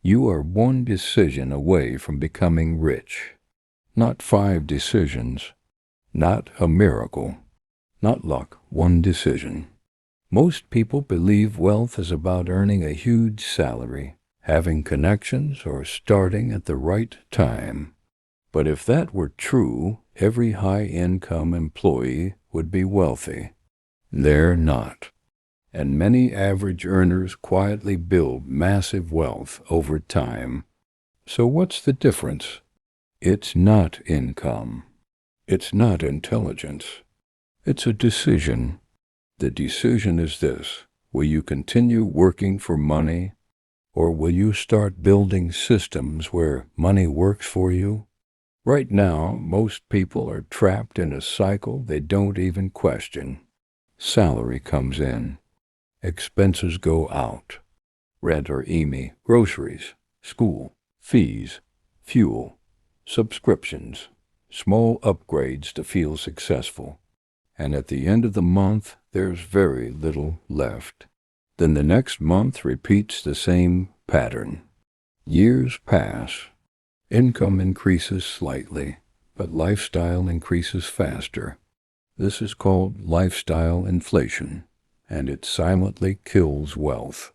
You are one decision away from becoming rich. Not 5 decisions, not a miracle, not luck, one decision. Most people believe wealth is about earning a huge salary, having connections, or starting at the right time. But if that were true, every high-income employee would be wealthy. They're not. And many average earners quietly build massive wealth over time. So what's the difference? It's not income. It's not intelligence. It's a decision. The decision is this: will you continue working for money, or will you start building systems where money works for you? Right now, most people are trapped in a cycle they don't even question. Salary comes in. Expenses go out. Rent or EMI, groceries, school, fees, fuel, subscriptions, small upgrades to feel successful. And at the end of the month, there's very little left. Then the next month repeats the same pattern. Years pass. Income increases slightly, but lifestyle increases faster. This is called lifestyle inflation, and it silently kills wealth.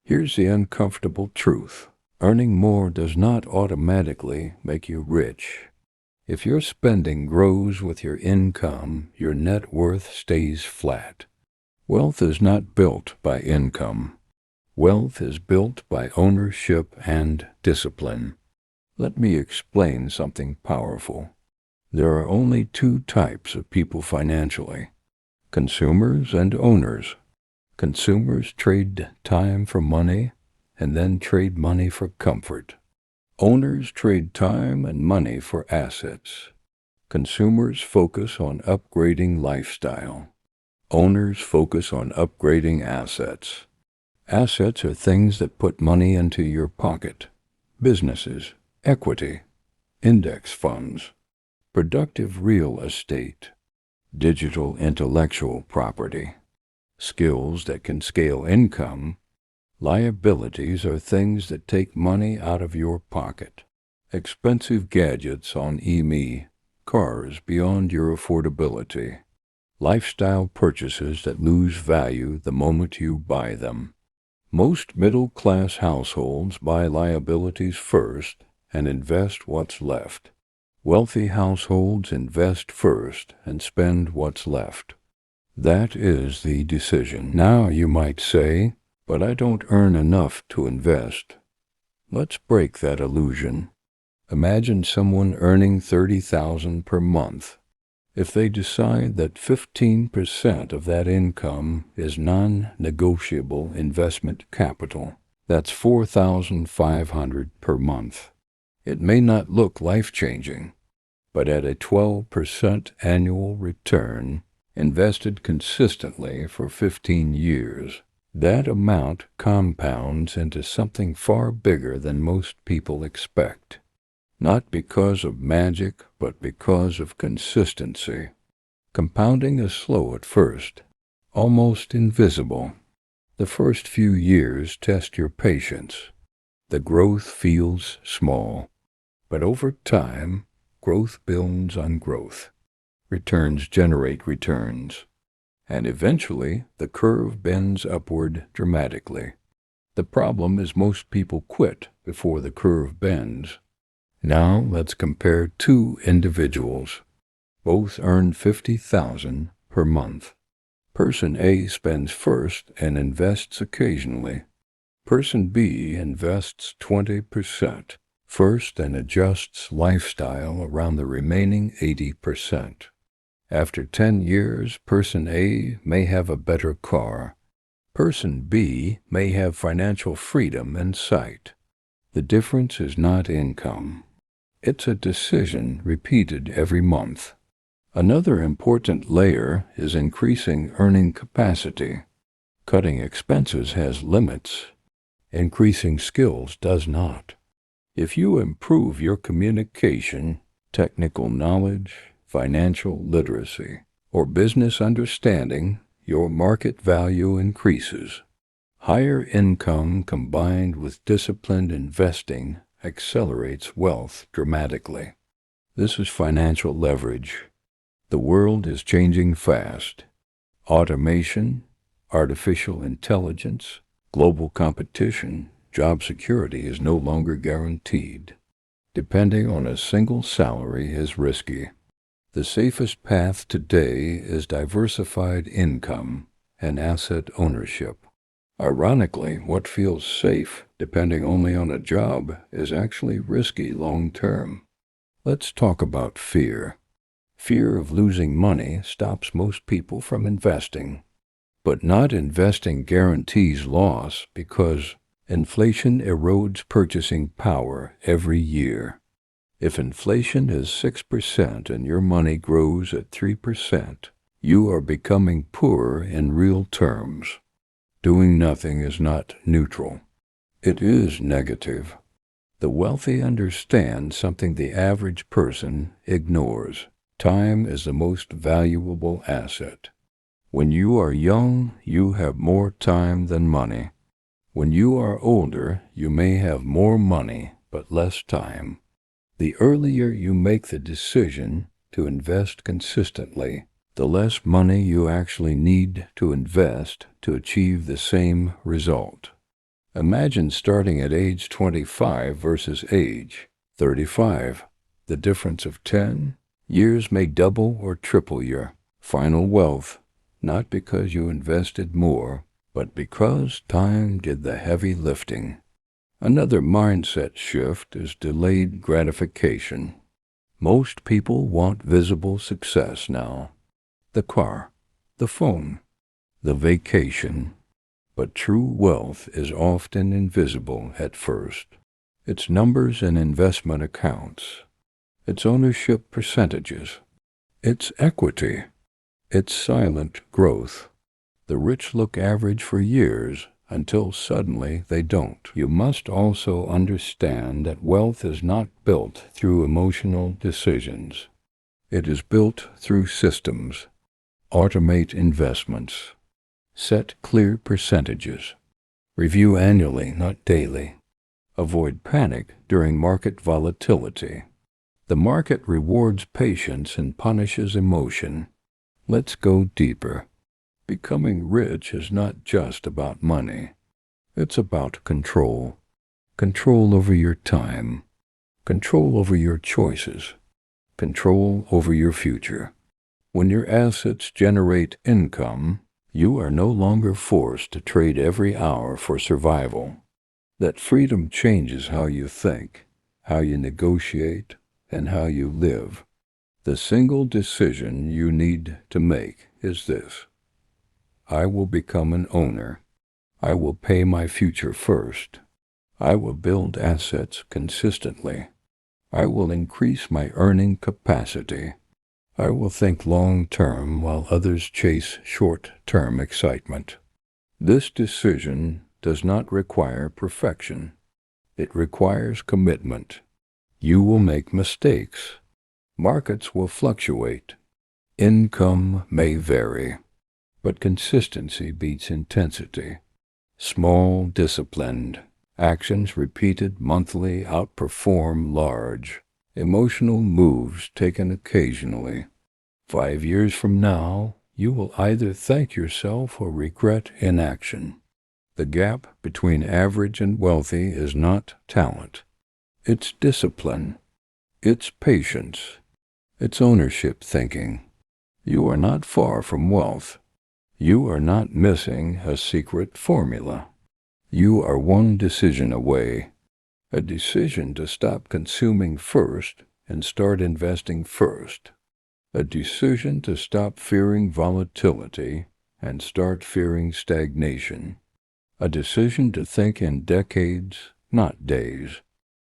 Here's the uncomfortable truth. Earning more does not automatically make you rich. If your spending grows with your income, your net worth stays flat. Wealth is not built by income. Wealth is built by ownership and discipline. Let me explain something powerful. There are only 2 types of people financially: consumers and owners. Consumers trade time for money, and then trade money for comfort. Owners trade time and money for assets. Consumers focus on upgrading lifestyle. Owners focus on upgrading assets. Assets are things that put money into your pocket: businesses, equity, index funds, productive real estate, digital intellectual property, skills that can scale income. Liabilities are things that take money out of your pocket: expensive gadgets on EMI, cars beyond your affordability, lifestyle purchases that lose value the moment you buy them. Most middle-class households buy liabilities first and invest what's left. Wealthy households invest first and spend what's left. That is the decision. Now you might say, but I don't earn enough to invest. Let's break that illusion. Imagine someone earning $30,000 per month. If they decide that 15% of that income is non-negotiable investment capital, that's $4,500 per month. It may not look life-changing, but at a 12% annual return, invested consistently for 15 years, that amount compounds into something far bigger than most people expect. Not because of magic, but because of consistency. Compounding is slow at first, almost invisible. The first few years test your patience. The growth feels small, but over time, growth builds on growth. Returns generate returns, and eventually the curve bends upward dramatically. The problem is most people quit before the curve bends. Now let's compare 2 individuals. Both earn $50,000 per month. Person A spends first and invests occasionally. Person B invests 20% first and adjusts lifestyle around the remaining 80%. After 10 years, Person A may have a better car. Person B may have financial freedom in sight. The difference is not income. It's a decision repeated every month. Another important layer is increasing earning capacity. Cutting expenses has limits. Increasing skills does not. If you improve your communication, technical knowledge, financial literacy, or business understanding, your market value increases. Higher income combined with disciplined investing accelerates wealth dramatically. This is financial leverage. The world is changing fast. Automation, artificial intelligence, global competition, job security is no longer guaranteed. Depending on a single salary is risky. The safest path today is diversified income and asset ownership. Ironically, what feels safe, depending only on a job, is actually risky long term. Let's talk about fear. Fear of losing money stops most people from investing. But not investing guarantees loss because inflation erodes purchasing power every year. If inflation is 6% and your money grows at 3%, you are becoming poorer in real terms. Doing nothing is not neutral. It is negative. The wealthy understand something the average person ignores. Time is the most valuable asset. When you are young, you have more time than money. When you are older, you may have more money, but less time. The earlier you make the decision to invest consistently, the less money you actually need to invest to achieve the same result. Imagine starting at age 25 versus age 35. The difference of 10 years may double or triple your final wealth, not because you invested more, but because time did the heavy lifting. Another mindset shift is delayed gratification. Most people want visible success now. The car, the phone, the vacation. But true wealth is often invisible at first. Its numbers and investment accounts, its ownership percentages, its equity, its silent growth. The rich look average for years until suddenly they don't. You must also understand that wealth is not built through emotional decisions. It is built through systems. Automate investments. Set clear percentages. Review annually, not daily. Avoid panic during market volatility. The market rewards patience and punishes emotion. Let's go deeper. Becoming rich is not just about money. It's about control. Control over your time. Control over your choices. Control over your future. When your assets generate income, you are no longer forced to trade every hour for survival. That freedom changes how you think, how you negotiate, and how you live. The single decision you need to make is this: I will become an owner. I will pay my future first. I will build assets consistently. I will increase my earning capacity. I will think long-term while others chase short-term excitement. This decision does not require perfection. It requires commitment. You will make mistakes. Markets will fluctuate. Income may vary. But consistency beats intensity. Small, disciplined actions repeated monthly outperform large, emotional moves taken occasionally. 5 years from now, you will either thank yourself or regret inaction. The gap between average and wealthy is not talent. It's discipline. It's patience. It's ownership thinking. You are not far from wealth. You are not missing a secret formula. You are one decision away. A decision to stop consuming first and start investing first. A decision to stop fearing volatility and start fearing stagnation. A decision to think in decades, not days.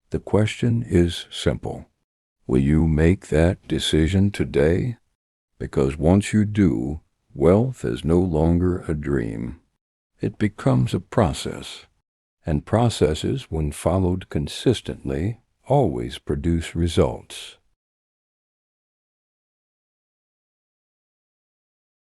The question is simple. Will you make that decision today? Because once you do, wealth is no longer a dream. It becomes a process, and processes, when followed consistently, always produce results.